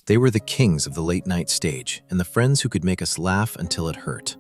They were the kings of the late-night stage and the friends who could make us laugh until it hurt.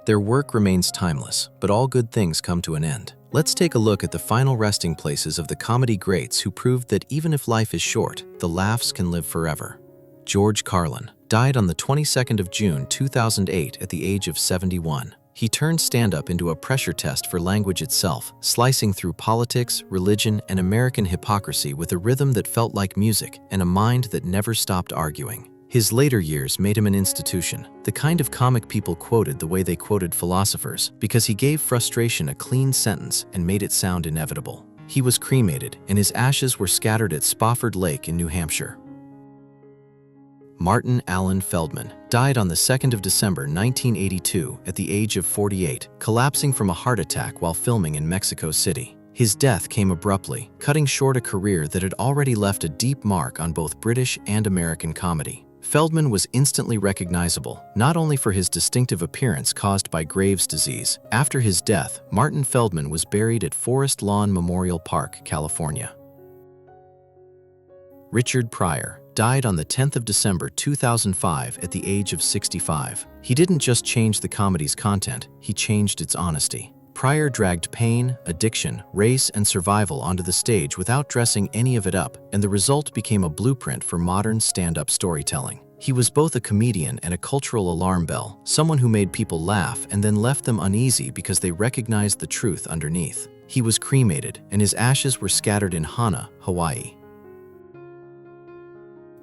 Their work remains timeless, but all good things come to an end. Let's take a look at the final resting places of the comedy greats who proved that even if life is short, the laughs can live forever. George Carlin died on the 22nd of June 2008 at the age of 71. He turned stand-up into a pressure test for language itself, slicing through politics, religion, and American hypocrisy with a rhythm that felt like music and a mind that never stopped arguing. His later years made him an institution, the kind of comic people quoted the way they quoted philosophers, because he gave frustration a clean sentence and made it sound inevitable. He was cremated, and his ashes were scattered at Spofford Lake in New Hampshire. Martin Allen Feldman died on the 2nd of December 1982 at the age of 48, collapsing from a heart attack while filming in Mexico City. His death came abruptly, cutting short a career that had already left a deep mark on both British and American comedy. Feldman was instantly recognizable, not only for his distinctive appearance caused by Graves' disease. After his death, Martin Feldman was buried at Forest Lawn Memorial Park, California. Richard Pryor died on the 10th of December 2005 at the age of 65. He didn't just change the comedy's content, he changed its honesty. Pryor dragged pain, addiction, race, and survival onto the stage without dressing any of it up, and the result became a blueprint for modern stand-up storytelling. He was both a comedian and a cultural alarm bell, someone who made people laugh and then left them uneasy because they recognized the truth underneath. He was cremated, and his ashes were scattered in Hana, Hawaii.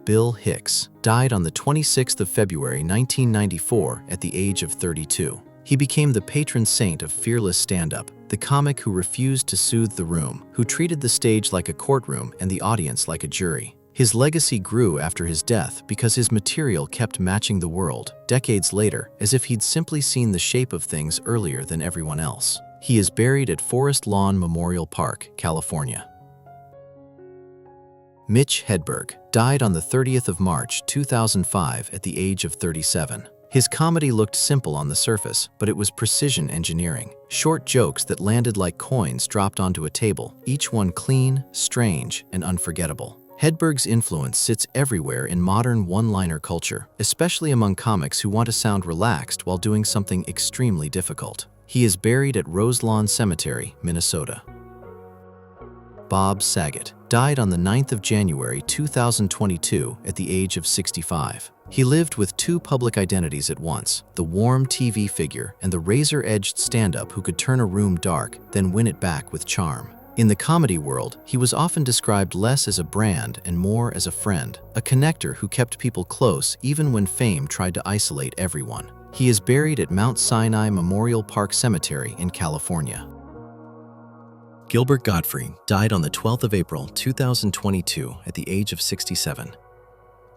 Bill Hicks died on the 26th of February 1994 at the age of 32. He became the patron saint of fearless stand-up, the comic who refused to soothe the room, who treated the stage like a courtroom and the audience like a jury. His legacy grew after his death because his material kept matching the world, decades later, as if he'd simply seen the shape of things earlier than everyone else. He is buried at Forest Lawn Memorial Park, California. Mitch Hedberg died on the 30th of March 2005 at the age of 37. His comedy looked simple on the surface, but it was precision engineering. Short jokes that landed like coins dropped onto a table, each one clean, strange, and unforgettable. Hedberg's influence sits everywhere in modern one-liner culture, especially among comics who want to sound relaxed while doing something extremely difficult. He is buried at Roselawn Cemetery, Minnesota. Bob Saget died on the 9th of January 2022 at the age of 65. He lived with two public identities at once, the warm TV figure and the razor-edged stand-up who could turn a room dark, then win it back with charm. In the comedy world, he was often described less as a brand and more as a friend, a connector who kept people close even when fame tried to isolate everyone. He is buried at Mount Sinai Memorial Park Cemetery in California. Gilbert Gottfried died on the 12th of April 2022 at the age of 67.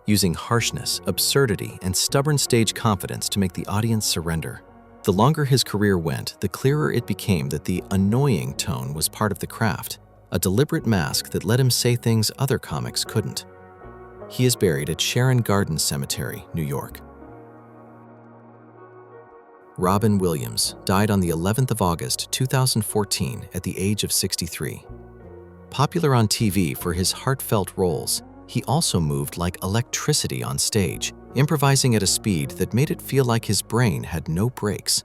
Using harshness, absurdity, and stubborn stage confidence to make the audience surrender. The longer his career went, the clearer it became that the annoying tone was part of the craft, a deliberate mask that let him say things other comics couldn't. He is buried at Sharon Gardens Cemetery, New York. Robin Williams died on the 11th of August 2014 at the age of 63. Popular on TV for his heartfelt roles, he also moved like electricity on stage, improvising at a speed that made it feel like his brain had no brakes.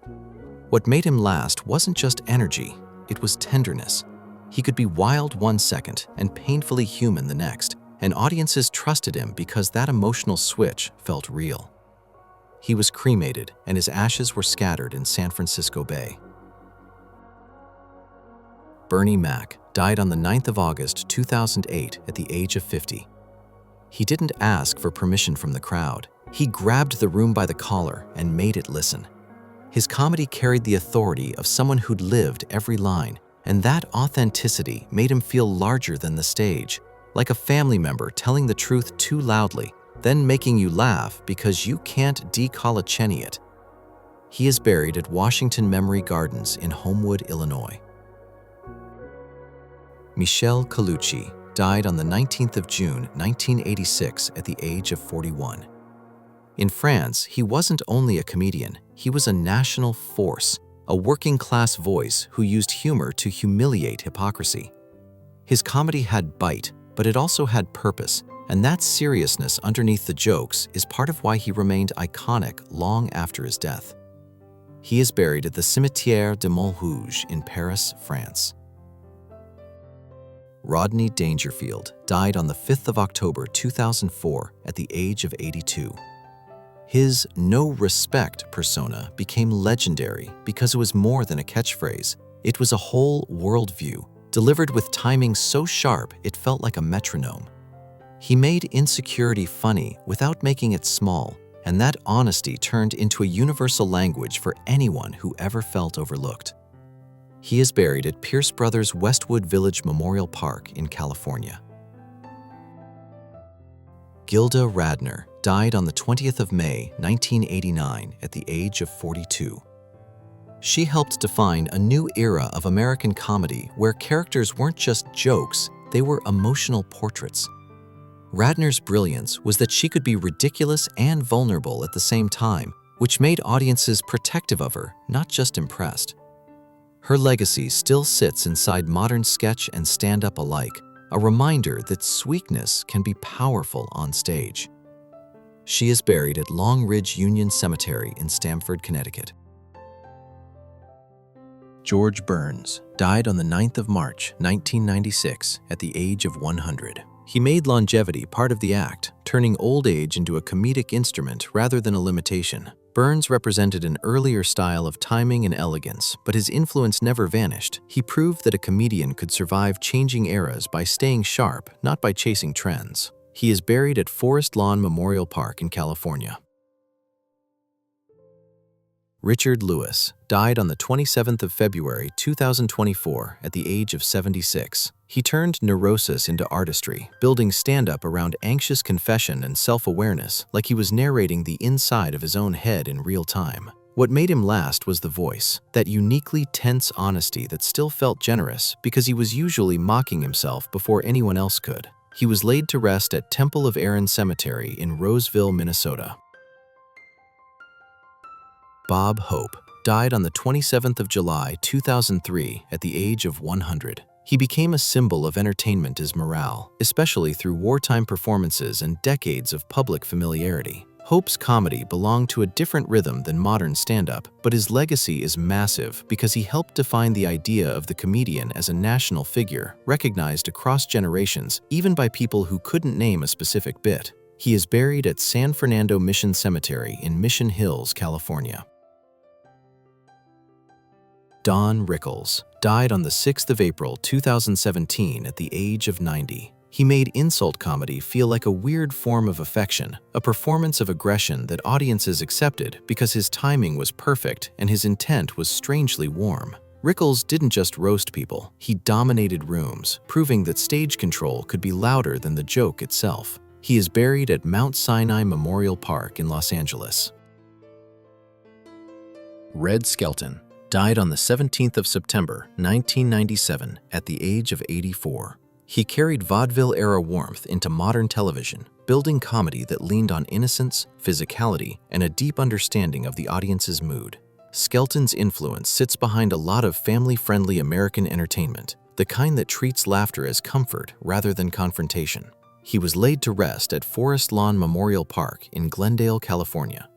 What made him last wasn't just energy, it was tenderness. He could be wild one second and painfully human the next, and audiences trusted him because that emotional switch felt real. He was cremated, and his ashes were scattered in San Francisco Bay. Bernie Mac died on the 9th of August 2008 at the age of 50. He didn't ask for permission from the crowd. He grabbed the room by the collar and made it listen. His comedy carried the authority of someone who'd lived every line, and that authenticity made him feel larger than the stage, like a family member telling the truth too loudly, then making you laugh because you can't decolacheni it. He is buried at Washington Memory Gardens in Homewood, Illinois. Michel Colucci died on the 19th of June 1986 at the age of 41. In France, he wasn't only a comedian, he was a national force, a working-class voice who used humor to humiliate hypocrisy. His comedy had bite, but it also had purpose. And that seriousness underneath the jokes is part of why he remained iconic long after his death. He is buried at the Cimetière de Montrouge in Paris, France. Rodney Dangerfield died on the 5th of October 2004 at the age of 82. His no respect persona became legendary because it was more than a catchphrase. It was a whole worldview, delivered with timing so sharp it felt like a metronome. He made insecurity funny without making it small, and that honesty turned into a universal language for anyone who ever felt overlooked. He is buried at Pierce Brothers Westwood Village Memorial Park in California. Gilda Radner died on the 20th of May, 1989 at the age of 42. She helped define a new era of American comedy where characters weren't just jokes, they were emotional portraits. Radner's brilliance was that she could be ridiculous and vulnerable at the same time, which made audiences protective of her, not just impressed. Her legacy still sits inside modern sketch and stand-up alike, a reminder that sweetness can be powerful on stage. She is buried at Long Ridge Union Cemetery in Stamford, Connecticut. George Burns died on the 9th of March, 1996 at the age of 100. He made longevity part of the act, turning old age into a comedic instrument rather than a limitation. Burns represented an earlier style of timing and elegance, but his influence never vanished. He proved that a comedian could survive changing eras by staying sharp, not by chasing trends. He is buried at Forest Lawn Memorial Park in California. Richard Lewis died on the 27th of February 2024 at the age of 76. He turned neurosis into artistry, building stand-up around anxious confession and self-awareness like he was narrating the inside of his own head in real time. What made him last was the voice, that uniquely tense honesty that still felt generous because he was usually mocking himself before anyone else could. He was laid to rest at Temple of Aaron Cemetery in Roseville, Minnesota. Bob Hope died on the 27th of July 2003 at the age of 100. He became a symbol of entertainment as morale, especially through wartime performances and decades of public familiarity. Hope's comedy belonged to a different rhythm than modern stand-up, but his legacy is massive because he helped define the idea of the comedian as a national figure, recognized across generations, even by people who couldn't name a specific bit. He is buried at San Fernando Mission Cemetery in Mission Hills, California. Don Rickles died on the 6th of April 2017 at the age of 90. He made insult comedy feel like a weird form of affection, a performance of aggression that audiences accepted because his timing was perfect and his intent was strangely warm. Rickles didn't just roast people, he dominated rooms, proving that stage control could be louder than the joke itself. He is buried at Mount Sinai Memorial Park in Los Angeles. Red Skelton died on the 17th of September, 1997 at the age of 84. He carried vaudeville-era warmth into modern television, building comedy that leaned on innocence, physicality, and a deep understanding of the audience's mood. Skelton's influence sits behind a lot of family-friendly American entertainment, the kind that treats laughter as comfort rather than confrontation. He was laid to rest at Forest Lawn Memorial Park in Glendale, California.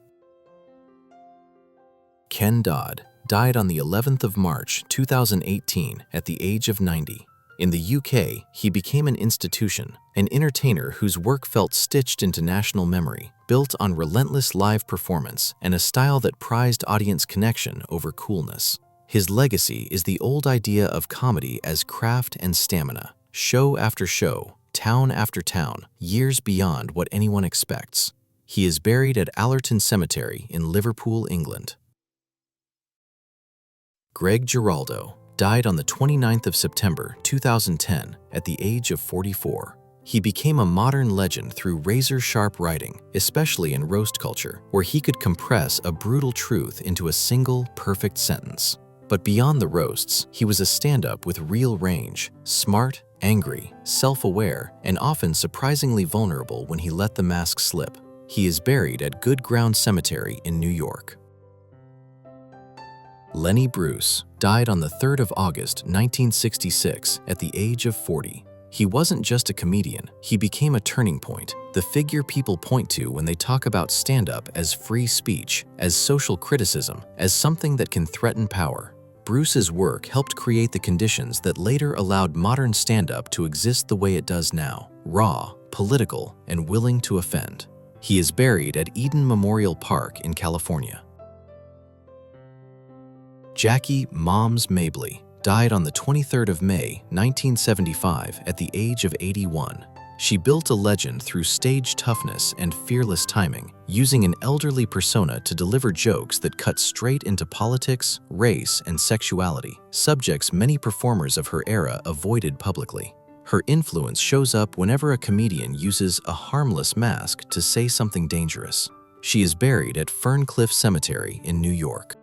Ken Dodd died on the 11th of March 2018 at the age of 90. In the UK, he became an institution, an entertainer whose work felt stitched into national memory, built on relentless live performance and a style that prized audience connection over coolness. His legacy is the old idea of comedy as craft and stamina, show after show, town after town, years beyond what anyone expects. He is buried at Allerton Cemetery in Liverpool, England. Greg Giraldo died on the 29th of September 2010 at the age of 44. He became a modern legend through razor-sharp writing, especially in roast culture, where he could compress a brutal truth into a single, perfect sentence. But beyond the roasts, he was a stand-up with real range, smart, angry, self-aware, and often surprisingly vulnerable when he let the mask slip. He is buried at Good Ground Cemetery in New York. Lenny Bruce died on the 3rd of August 1966 at the age of 40. He wasn't just a comedian, he became a turning point, the figure people point to when they talk about stand-up as free speech, as social criticism, as something that can threaten power. Bruce's work helped create the conditions that later allowed modern stand-up to exist the way it does now, raw, political, and willing to offend. He is buried at Eden Memorial Park in California. Jackie "Moms" Mabley died on the 23rd of May, 1975 at the age of 81. She built a legend through stage toughness and fearless timing, using an elderly persona to deliver jokes that cut straight into politics, race, and sexuality, subjects many performers of her era avoided publicly. Her influence shows up whenever a comedian uses a harmless mask to say something dangerous. She is buried at Ferncliff Cemetery in New York.